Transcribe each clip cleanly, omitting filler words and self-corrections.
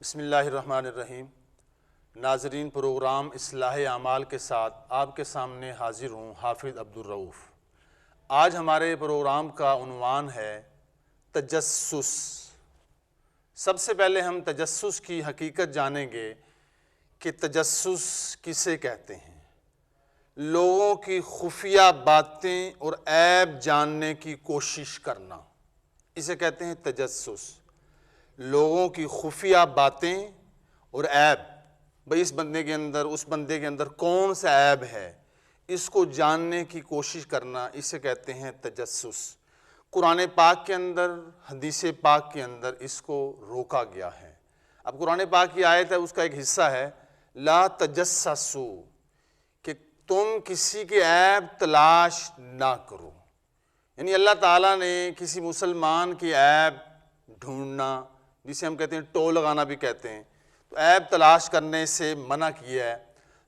بسم اللہ الرحمن الرحیم۔ ناظرین، پروگرام اصلاح اعمال کے ساتھ آپ کے سامنے حاضر ہوں حافظ عبدالرؤف۔ آج ہمارے پروگرام کا عنوان ہے تجسس۔ سب سے پہلے ہم تجسس کی حقیقت جانیں گے کہ تجسس کسے کہتے ہیں۔ لوگوں کی خفیہ باتیں اور عیب جاننے کی کوشش کرنا، اسے کہتے ہیں تجسس۔ لوگوں کی خفیہ باتیں اور عیب، بھئی اس بندے کے اندر اس بندے کے اندر کون سا عیب ہے، اس کو جاننے کی کوشش کرنا، اسے کہتے ہیں تجسس۔ قرآن پاک کے اندر، حدیث پاک کے اندر اس کو روکا گیا ہے۔ اب قرآن پاک کی آیت ہے، اس کا ایک حصہ ہے لا تجسسو، کہ تم کسی کے عیب تلاش نہ کرو۔ یعنی اللہ تعالیٰ نے کسی مسلمان کی عیب ڈھونڈنا، جسے ہم کہتے ہیں ٹو لگانا بھی کہتے ہیں، تو عیب تلاش کرنے سے منع کیا ہے۔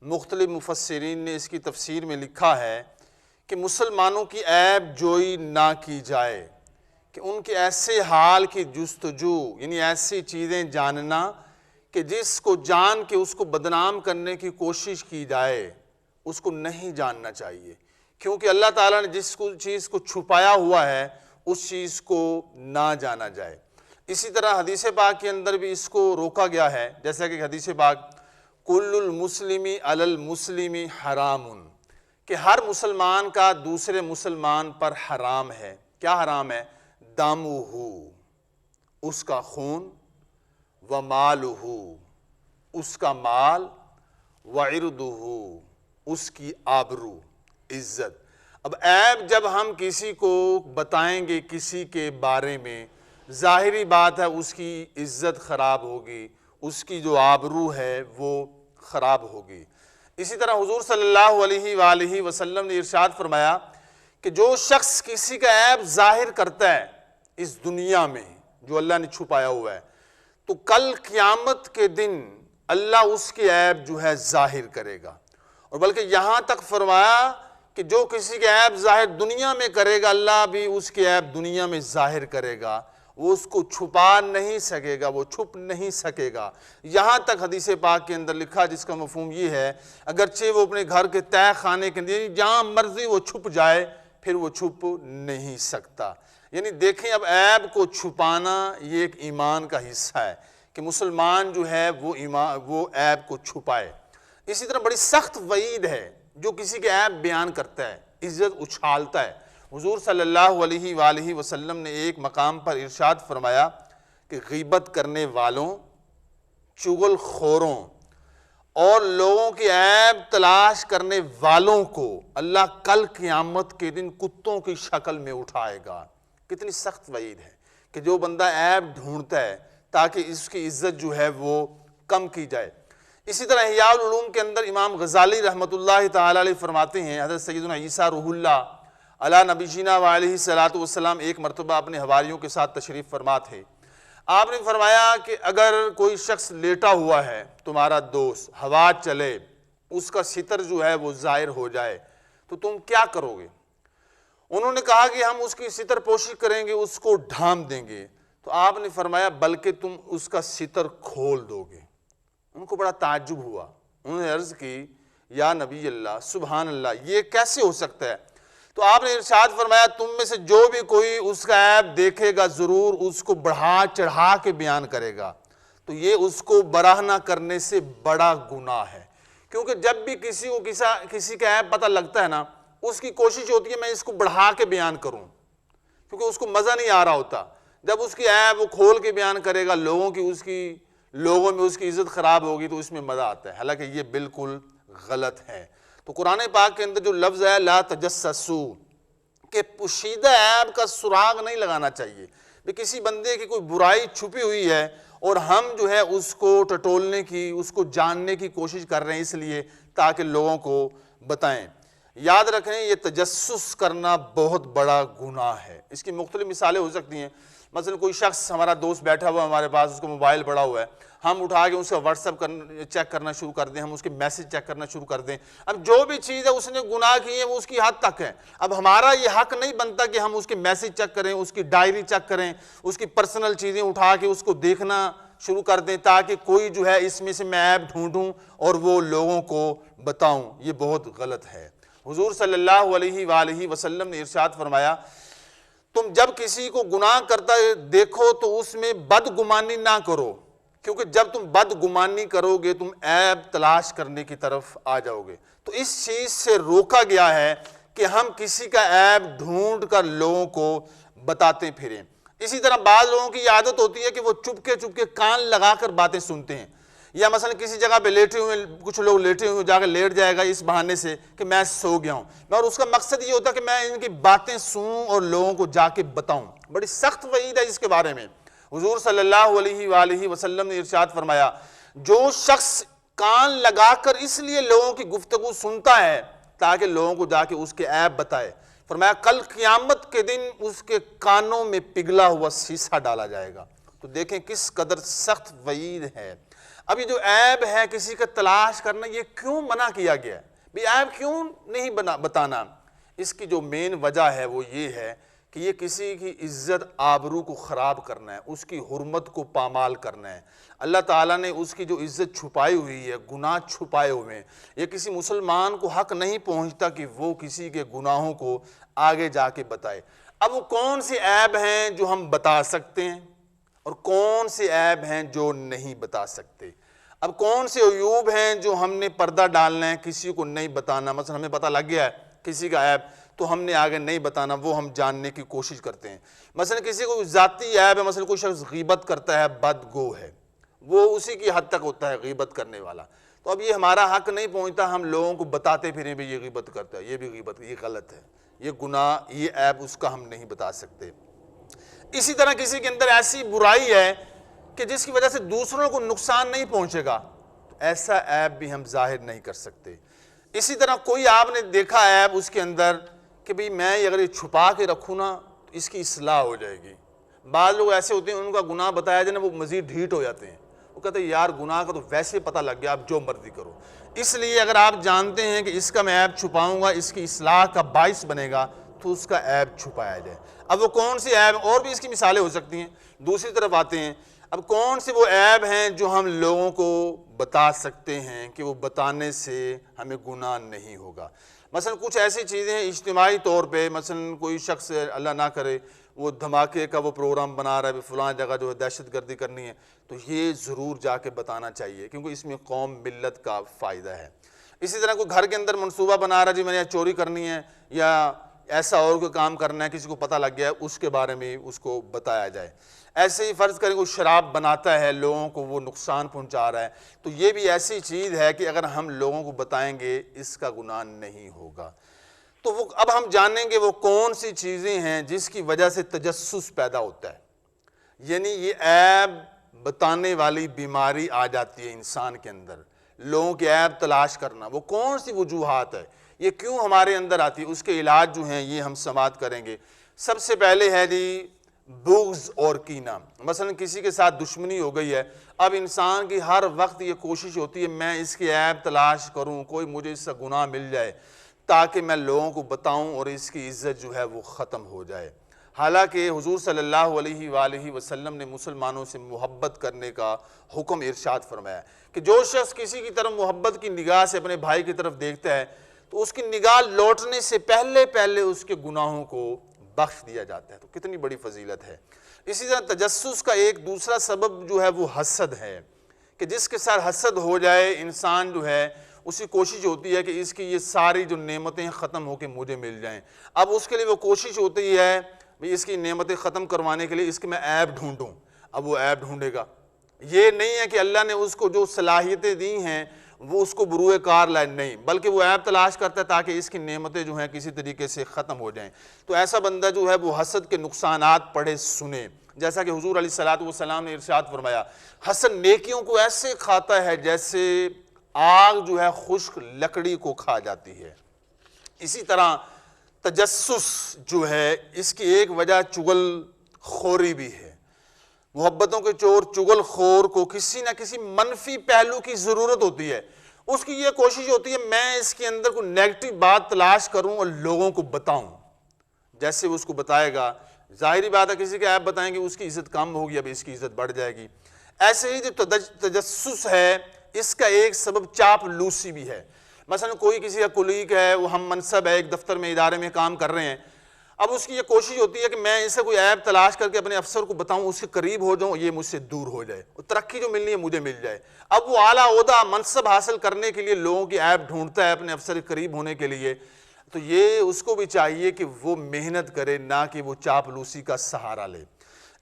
مختلف مفسرین نے اس کی تفسیر میں لکھا ہے کہ مسلمانوں کی عیب جوئی نہ کی جائے، کہ ان کے ایسے حال کی جستجو، یعنی ایسی چیزیں جاننا کہ جس کو جان کے اس کو بدنام کرنے کی کوشش کی جائے، اس کو نہیں جاننا چاہیے، کیونکہ اللہ تعالیٰ نے جس چیز کو چھپایا ہوا ہے اس چیز کو نہ جانا جائے۔ اسی طرح حدیث پاک کے اندر بھی اس کو روکا گیا ہے، جیسا کہ حدیث پاک کل المسلم علی المسلم حرام، کہ ہر مسلمان کا دوسرے مسلمان پر حرام ہے۔ کیا حرام ہے؟ دمہ، اس کا خون، ومالہ، اس کا مال، وعرضہ، اس کی آبرو، عزت۔ اب عیب جب ہم کسی کو بتائیں گے کسی کے بارے میں، ظاہری بات ہے اس کی عزت خراب ہوگی، اس کی جو آبرو ہے وہ خراب ہوگی۔ اسی طرح حضور صلی اللہ علیہ وآلہ وسلم نے ارشاد فرمایا کہ جو شخص کسی کا عیب ظاہر کرتا ہے اس دنیا میں، جو اللہ نے چھپایا ہوا ہے، تو کل قیامت کے دن اللہ اس کے عیب جو ہے ظاہر کرے گا۔ اور بلکہ یہاں تک فرمایا کہ جو کسی کا عیب ظاہر دنیا میں کرے گا، اللہ بھی اس کے عیب دنیا میں ظاہر کرے گا، وہ اس کو چھپا نہیں سکے گا، وہ چھپ نہیں سکے گا۔ یہاں تک حدیث پاک کے اندر لکھا، جس کا مفہوم یہ ہے اگرچہ وہ اپنے گھر کے تہہ خانے کے اندر جہاں مرضی وہ چھپ جائے، پھر وہ چھپ نہیں سکتا۔ یعنی دیکھیں، اب عیب کو چھپانا یہ ایک ایمان کا حصہ ہے کہ مسلمان جو ہے وہ عیب کو چھپائے۔ اسی طرح بڑی سخت وعید ہے جو کسی کے عیب بیان کرتا ہے، عزت اچھالتا ہے۔ حضور صلی اللہ علیہ وآلہ وسلم نے ایک مقام پر ارشاد فرمایا کہ غیبت کرنے والوں، چغل خوروں اور لوگوں کی عیب تلاش کرنے والوں کو اللہ کل قیامت کے دن کتوں کی شکل میں اٹھائے گا۔ کتنی سخت وعید ہے کہ جو بندہ عیب ڈھونڈتا ہے تاکہ اس کی عزت جو ہے وہ کم کی جائے۔ اسی طرح احیاء العلوم کے اندر امام غزالی رحمۃ اللہ تعالی علیہ فرماتے ہیں، حضرت سیدنا عیسیٰ روح اللہ علی نبینا وعلیہ الصلاۃ والسلام ایک مرتبہ اپنے حواریوں کے ساتھ تشریف فرما تھے۔ آپ نے فرمایا کہ اگر کوئی شخص لیٹا ہوا ہے، تمہارا دوست، ہوا چلے، اس کا ستر جو ہے وہ ظاہر ہو جائے، تو تم کیا کرو گے؟ انہوں نے کہا کہ ہم اس کی ستر پوشی کریں گے، اس کو ڈھانپ دیں گے۔ تو آپ نے فرمایا بلکہ تم اس کا ستر کھول دو گے۔ ان کو بڑا تعجب ہوا، انہوں نے عرض کی یا نبی اللہ، سبحان اللہ، یہ کیسے ہو سکتا ہے؟ تو آپ نے ارشاد فرمایا تم میں سے جو بھی کوئی اس کا عیب دیکھے گا ضرور اس کو بڑھا چڑھا کے بیان کرے گا، تو یہ اس کو براہ نہ کرنے سے بڑا گناہ ہے۔ کیونکہ جب بھی کسی کو کسی کا عیب پتہ لگتا ہے نا، اس کی کوشش ہوتی ہے میں اس کو بڑھا کے بیان کروں، کیونکہ اس کو مزہ نہیں آ رہا ہوتا۔ جب اس کی عیب وہ کھول کے بیان کرے گا، لوگوں میں اس کی عزت خراب ہوگی تو اس میں مزہ آتا ہے، حالانکہ یہ بالکل غلط ہے۔ تو قرآن پاک کے اندر جو لفظ ہے لا تجسسو، کہ پوشیدہ عیب کا سراغ نہیں لگانا چاہیے۔ کسی بندے کی کوئی برائی چھپی ہوئی ہے اور ہم جو ہے اس کو ٹٹولنے کی، اس کو جاننے کی کوشش کر رہے ہیں، اس لیے تاکہ لوگوں کو بتائیں۔ یاد رکھیں یہ تجسس کرنا بہت بڑا گناہ ہے۔ اس کی مختلف مثالیں ہو سکتی ہیں۔ مثلا کوئی شخص ہمارا دوست بیٹھا ہوا ہمارے پاس، اس کو موبائل پڑا ہوا ہے، ہم اٹھا کے اس کا واٹس ایپ چیک کرنا شروع کر دیں، ہم اس کے میسج چیک کرنا شروع کر دیں۔ اب جو بھی چیز ہے اس نے گناہ کی ہے وہ اس کی حد تک ہے۔ اب ہمارا یہ حق نہیں بنتا کہ ہم اس کے میسج چیک کریں، اس کی ڈائری چیک کریں، اس کی پرسنل چیزیں اٹھا کے اس کو دیکھنا شروع کر دیں تاکہ کوئی جو ہے اس میں سے میں عیب ڈھونڈوں اور وہ لوگوں کو بتاؤں، یہ بہت غلط ہے۔ حضور صلی اللہ علیہ وآلہ وسلم نے ارشاد فرمایا، تم جب کسی کو گناہ کرتا دیکھو تو اس میں بدگمانی نہ کرو، کیونکہ جب تم بدگمانی کرو گے تم عیب تلاش کرنے کی طرف آ جاؤ گے۔ تو اس چیز سے روکا گیا ہے کہ ہم کسی کا عیب ڈھونڈ کر لوگوں کو بتاتے پھریں۔ اسی طرح بعض لوگوں کی عادت ہوتی ہے کہ وہ چپکے کان لگا کر باتیں سنتے ہیں، یا مثلا کسی جگہ پہ لیٹے ہوئے، کچھ لوگ لیٹے ہوئے جا کے لیٹ جائے گا اس بہانے سے کہ میں سو گیا ہوں، اور اس کا مقصد یہ ہوتا ہے کہ میں ان کی باتیں سنوں اور لوگوں کو جا کے بتاؤں۔ بڑی سخت وعید ہے اس کے بارے میں۔ حضور صلی اللہ علیہ وآلہ وسلم نے ارشاد فرمایا، جو شخص کان لگا کر اس لیے لوگوں کی گفتگو سنتا ہے تاکہ لوگوں کو جا کے اس کے عیب بتائے، فرمایا کل قیامت کے دن اس کے کانوں میں پگھلا ہوا سیسا ڈالا جائے گا۔ تو دیکھیں کس قدر سخت وعید ہے۔ اب یہ جو عیب ہے کسی کا تلاش کرنا، یہ کیوں منع کیا گیا ہے؟ بھی عیب کیوں نہیں بتانا؟ اس کی جو مین وجہ ہے وہ یہ ہے کہ یہ کسی کی عزت آبرو کو خراب کرنا ہے، اس کی حرمت کو پامال کرنا ہے۔ اللہ تعالیٰ نے اس کی جو عزت چھپائی ہوئی ہے، گناہ چھپائے ہوئے ہیں، یہ کسی مسلمان کو حق نہیں پہنچتا کہ وہ کسی کے گناہوں کو آگے جا کے بتائے۔ اب وہ کون سے عیب ہیں جو ہم بتا سکتے ہیں اور کون سے عیب ہیں جو نہیں بتا سکتے؟ اب کون سے عیوب ہیں جو ہم نے پردہ ڈالنا ہے، کسی کو نہیں بتانا؟ مثلا ہمیں پتہ لگ گیا ہے کسی کا عیب تو ہم نے آگے نہیں بتانا، وہ ہم جاننے کی کوشش کرتے ہیں۔ مثلا کسی کو ذاتی عیب ہے، مثلا کوئی شخص غیبت کرتا ہے، بدگو ہے، وہ اسی کی حد تک ہوتا ہے غیبت کرنے والا، تو اب یہ ہمارا حق نہیں پہنچتا ہم لوگوں کو بتاتے پھریں بھی یہ غیبت کرتا ہے، یہ بھی غیبت، یہ غلط ہے، یہ گناہ، یہ عیب اس کا ہم نہیں بتا سکتے۔ اسی طرح کسی کے اندر ایسی برائی ہے کہ جس کی وجہ سے دوسروں کو نقصان نہیں پہنچے گا، تو ایسا عیب بھی ہم ظاہر نہیں کر سکتے۔ اسی طرح کوئی آپ نے دیکھا عیب اس کے اندر کہ بھئی میں اگر یہ چھپا کے رکھوں نا تو اس کی اصلاح ہو جائے گی۔ بعض لوگ ایسے ہوتے ہیں ان کا گناہ بتایا جائے نا وہ مزید ڈھیٹ ہو جاتے ہیں، وہ کہتے ہیں یار گناہ کا تو ویسے پتہ لگ گیا، آپ جو مرضی کرو۔ اس لیے اگر آپ جانتے ہیں کہ اس کا میں عیب چھپاؤں گا اس کی اصلاح کا باعث بنے گا تو اس کا عیب چھپایا جائے۔ اب وہ کون سی عیب، اور بھی اس کی مثالیں ہو سکتی ہیں۔ دوسری طرف آتے ہیں، اب کون سے وہ عیب ہیں جو ہم لوگوں کو بتا سکتے ہیں کہ وہ بتانے سے ہمیں گناہ نہیں ہوگا؟ مثلا کچھ ایسی چیزیں ہیں اجتماعی طور پہ، مثلا کوئی شخص اللہ نہ کرے وہ دھماکے کا وہ پروگرام بنا رہا ہے، فلاں جگہ جو ہے دہشت گردی کرنی ہے، تو یہ ضرور جا کے بتانا چاہیے کیونکہ اس میں قوم ملت کا فائدہ ہے۔ اسی طرح کوئی گھر کے اندر منصوبہ بنا رہا ہے، جی میں نے چوری کرنی ہے یا ایسا اور کوئی کام کرنا ہے، کسی کو پتہ لگ گیا ہے، اس کے بارے میں اس کو بتایا جائے۔ ایسے ہی فرض کریں کوئی شراب بناتا ہے، لوگوں کو وہ نقصان پہنچا رہا ہے، تو یہ بھی ایسی چیز ہے کہ اگر ہم لوگوں کو بتائیں گے اس کا گناہ نہیں ہوگا۔ تو وہ اب ہم جانیں گے وہ کون سی چیزیں ہیں جس کی وجہ سے تجسس پیدا ہوتا ہے، یعنی یہ عیب بتانے والی بیماری آ جاتی ہے انسان کے اندر، لوگوں کے عیب تلاش کرنا، وہ کون سی وجوہات ہے، یہ کیوں ہمارے اندر آتی ہے، اس کے علاج جو ہیں یہ ہم سماعت کریں گے۔ سب سے پہلے ہے جی بغض اور کینہ۔ مثلا کسی کے ساتھ دشمنی ہو گئی ہے، اب انسان کی ہر وقت یہ کوشش ہوتی ہے میں اس کی عیب تلاش کروں، کوئی مجھے اس سے گناہ مل جائے تاکہ میں لوگوں کو بتاؤں اور اس کی عزت جو ہے وہ ختم ہو جائے۔ حالانکہ حضور صلی اللہ علیہ وآلہ وسلم نے مسلمانوں سے محبت کرنے کا حکم ارشاد فرمایا کہ جو شخص کسی کی طرف محبت کی نگاہ سے اپنے بھائی کی طرف دیکھتا ہے تو اس کی نگاہ لوٹنے سے پہلے اس کے گناہوں کو بخش دیا جاتا ہے۔ تو کتنی بڑی فضیلت ہے۔ اسی طرح تجسس کا ایک دوسرا سبب جو ہے وہ حسد ہے کہ جس کے ساتھ حسد ہو جائے انسان جو ہے اسی کوشش ہوتی ہے کہ اس کی یہ ساری جو نعمتیں ختم ہو کے مجھے مل جائیں۔ اب اس کے لیے وہ کوشش ہوتی ہے اس کی نعمتیں ختم کروانے کے لیے اس کے میں عیب ڈھونڈوں، اب وہ عیب ڈھونڈے گا۔ یہ نہیں ہے کہ اللہ نے اس کو جو صلاحیتیں دی ہیں وہ اس کو بروئے کار لائے، نہیں، بلکہ وہ عیب تلاش کرتا ہے تاکہ اس کی نعمتیں جو ہیں کسی طریقے سے ختم ہو جائیں۔ تو ایسا بندہ جو ہے وہ حسد کے نقصانات پڑھے سنے، جیسا کہ حضور علیہ السلام نے ارشاد فرمایا حسد نیکیوں کو ایسے کھاتا ہے جیسے آگ جو ہے خشک لکڑی کو کھا جاتی ہے۔ اسی طرح تجسس جو ہے اس کی ایک وجہ چغل خوری بھی ہے۔ محبتوں کے چور چغل خور کو کسی نہ کسی منفی پہلو کی ضرورت ہوتی ہے، اس کی یہ کوشش ہوتی ہے میں اس کے اندر کوئی نیگیٹو بات تلاش کروں اور لوگوں کو بتاؤں۔ جیسے وہ اس کو بتائے گا، ظاہری بات ہے کسی کے عیب بتائیں گے اس کی عزت کم ہوگی، اب اس کی عزت بڑھ جائے گی۔ ایسے ہی جو تجسس ہے اس کا ایک سبب چاپلوسی بھی ہے۔ مثلا کوئی کسی کا کولیگ ہے، وہ ہم منصب ہے، ایک دفتر میں ادارے میں کام کر رہے ہیں، اب اس کی یہ کوشش ہوتی ہے کہ میں اس سے کوئی عیب تلاش کر کے اپنے افسر کو بتاؤں، اس کے قریب ہو جاؤں، یہ مجھ سے دور ہو جائے، اور ترقی جو ملنی ہے مجھے مل جائے۔ اب وہ اعلیٰ عہدہ منصب حاصل کرنے کے لیے لوگوں کی عیب ڈھونڈتا ہے اپنے افسر کے قریب ہونے کے لیے، تو یہ اس کو بھی چاہیے کہ وہ محنت کرے، نہ کہ وہ چاپلوسی کا سہارا لے۔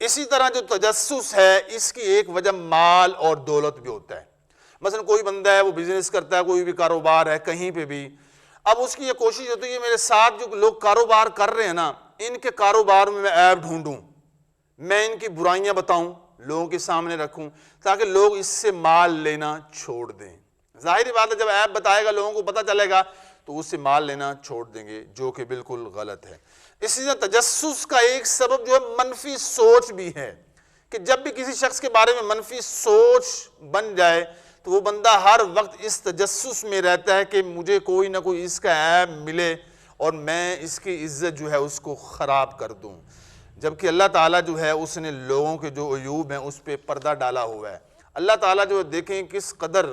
اسی طرح جو تجسس ہے اس کی ایک وجہ مال اور دولت بھی ہوتا ہے۔ مثلا کوئی بندہ ہے، وہ بزنس کرتا ہے، کوئی بھی کاروبار ہے کہیں پہ بھی، اب اس کی یہ کوشش ہوتی ہے میرے ساتھ جو لوگ کاروبار کر رہے ہیں نا، ان کے کاروبار میں عیب ڈھونڈوں، میں ان کی برائیاں بتاؤں، لوگوں کے سامنے رکھوں، تاکہ لوگ اس سے مال لینا چھوڑ دیں۔ ظاہری بات ہے جب عیب بتائے گا لوگوں کو پتہ چلے گا تو اس سے مال لینا چھوڑ دیں گے، جو کہ بالکل غلط ہے۔ اسی طرح تجسس کا ایک سبب جو ہے منفی سوچ بھی ہے، کہ جب بھی کسی شخص کے بارے میں منفی سوچ بن جائے تو وہ بندہ ہر وقت اس تجسس میں رہتا ہے کہ مجھے کوئی نہ کوئی اس کا عیب ملے اور میں اس کی عزت جو ہے اس کو خراب کر دوں، جبکہ اللہ تعالیٰ جو ہے اس نے لوگوں کے جو عیوب ہیں اس پہ پردہ ڈالا ہوا ہے۔ اللہ تعالیٰ جو دیکھیں کس قدر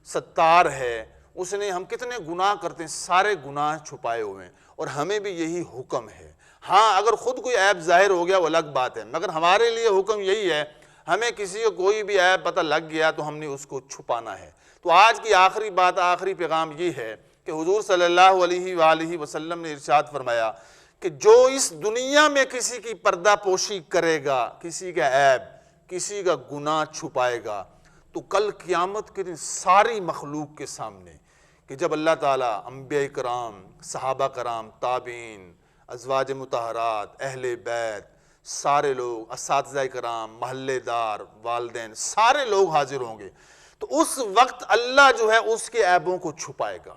ستار ہے، اس نے ہم کتنے گناہ کرتے ہیں، سارے گناہ چھپائے ہوئے ہیں، اور ہمیں بھی یہی حکم ہے۔ ہاں اگر خود کوئی عیب ظاہر ہو گیا وہ الگ بات ہے، مگر ہمارے لیے حکم یہی ہے، ہمیں کسی کو کوئی بھی عیب پتہ لگ گیا تو ہم نے اس کو چھپانا ہے۔ تو آج کی آخری بات، آخری پیغام یہ ہے کہ حضور صلی اللہ علیہ وآلہ وسلم نے ارشاد فرمایا کہ جو اس دنیا میں کسی کی پردہ پوشی کرے گا، کسی کا عیب، کسی کا گناہ چھپائے گا، تو کل قیامت کے دن ساری مخلوق کے سامنے، کہ جب اللہ تعالیٰ انبیاء کرام، صحابہ کرام، تابعین، ازواج مطہرات، اہل بیت، سارے لوگ، اساتذہ کرام، محلے دار، والدین، سارے لوگ حاضر ہوں گے، تو اس وقت اللہ جو ہے اس کے عیبوں کو چھپائے گا۔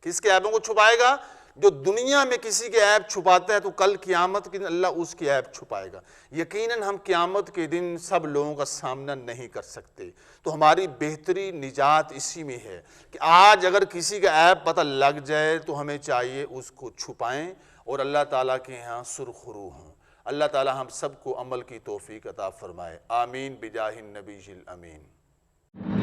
کس کے عیبوں کو چھپائے گا؟ جو دنیا میں کسی کے عیب چھپاتا ہے تو کل قیامت کے دن اللہ اس کے عیب چھپائے گا۔ یقیناً ہم قیامت کے دن سب لوگوں کا سامنا نہیں کر سکتے، تو ہماری بہتری نجات اسی میں ہے کہ آج اگر کسی کا عیب پتہ لگ جائے تو ہمیں چاہیے اس کو چھپائیں اور اللہ تعالیٰ کے ہاں سرخرو ہوں۔ اللہ تعالیٰ ہم سب کو عمل کی توفیق عطا فرمائے، آمین بجاہ النبی الامین۔